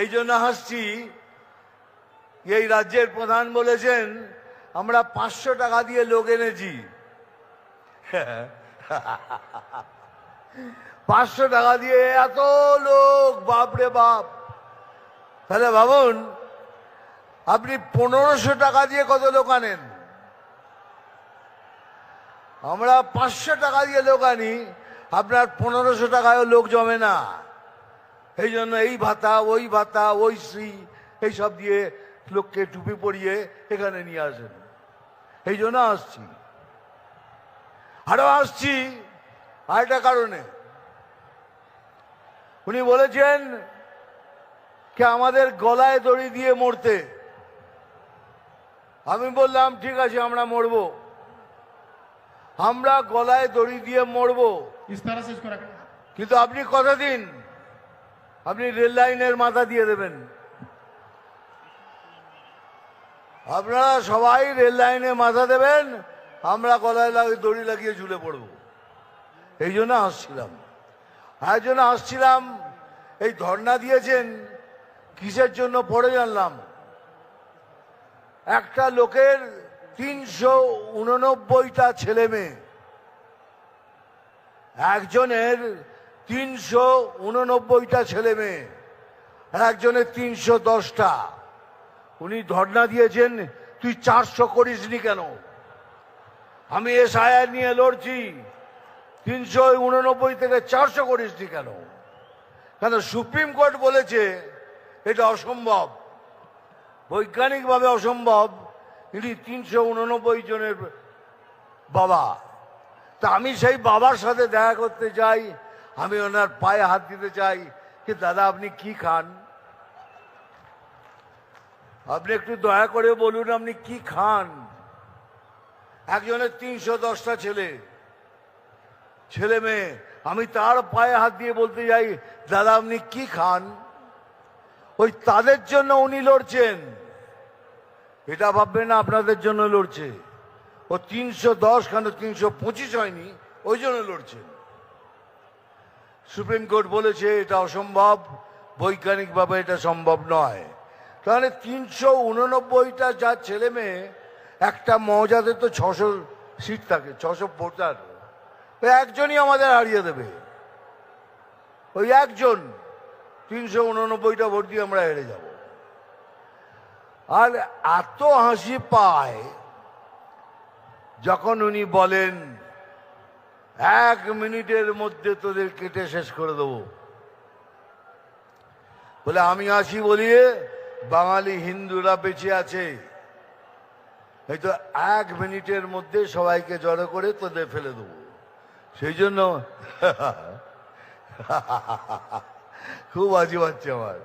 এই জন্য হাসছি, এই রাজ্যের প্রধান বলেছেন আমরা 500 টাকা দিয়ে লোক এনেছি। 500 টাকা দিয়ে এত লোক, বাপরে বাপ। তাহলে ভাবুন আপনি 1500 টাকা দিয়ে কত লোক আনেন। আমরা 500 টাকা দিয়ে লোক আনি, আপনার 1500 টাকায় লোক জমে না। এই জন্য এই ভাতা ওই শ্রী এইসব দিয়ে লোককে টুপি পরিয়ে এখানে নিয়ে আসেন। এই জন্য আসছি। আরো আসছি আরেকটা কারণে। উনি বলেছেন কি আমাদের গলায় দড়ি দিয়ে মরতে। আমি বললাম ঠিক আছে আমরা মরবো, আমরা গলায় দড়ি দিয়ে মরবো, কিন্তু আপনি কথা দিন আপনি রেল লাইনের মাথা দিয়ে দেবেন। আপনারা সবাই রেল লাইনে মাথা দেবেন, আমরা গলায় দড়ি লাগিয়ে ঝুলে পড়ব। এই জন্য আসছিলাম। আর জন্য আসছিলাম, এই ধর্ণা দিয়েছেন কিসের জন্য পড়ে জানলাম। একটা লোকের 389টা ছেলে মেয়ে, একজনের 389টা ছেলে মেয়ে, আর একজনের 310টা। উনি ধর্ণা দিয়েছেন তুই 400 করিসনি কেন। আমি এসআইআর নিয়ে লড়ছি, 389 থেকে 400 করিসনি কেন। কেন সুপ্রিম কোর্ট বলেছে এটা অসম্ভব, বৈজ্ঞানিকভাবে অসম্ভব। ইনি 389 জনের বাবা। তা আমি সেই বাবার সাথে দেখা করতে চাই, আমি ওনার পায়ে হাত দিতে চাই কি দাদা আপনি কি খান, আপনি একটু দয়া করে বলুন আপনি কি খান। একজনের 310টা ছেলে মেয়ে, আমি তার পায়ে হাত দিয়ে বলতে যাই দাদা আপনি কি খান। ওই তাদের জন্য উনি লড়ছেন, এটা ভাববেন না আপনাদের জন্য লড়ছে। ও 310 কেন 325 হয়নি, ওই জন্য লড়ছেন। সুপ্রিম কোর্ট বলেছে এটা অসম্ভব, বৈজ্ঞানিকভাবে এটা সম্ভব নয়। তাহলে 389টা যার ছেলে মেয়ে, একটা মৌজাতে তো 600 সিট থাকে, 600 ভোটার, ওই একজনই আমাদের হারিয়ে দেবে। ওই একজন 389টা ভোট দিয়ে আমরা হেরে যাব। আর এত হাসি পায় যখন উনি বলেন 1 মিনিটের মধ্যে তোদের কেটে শেষ করে দেবো। বলে আমি আসি বলিয়ে বাঙালি হিন্দুরা বেঁচে আছে, এই তো 1 মিনিটের মধ্যে সবাইকে জড়ো করে তোদের ফেলে দেবো। সেই জন্য খুব বাজি পাচ্ছে আমার।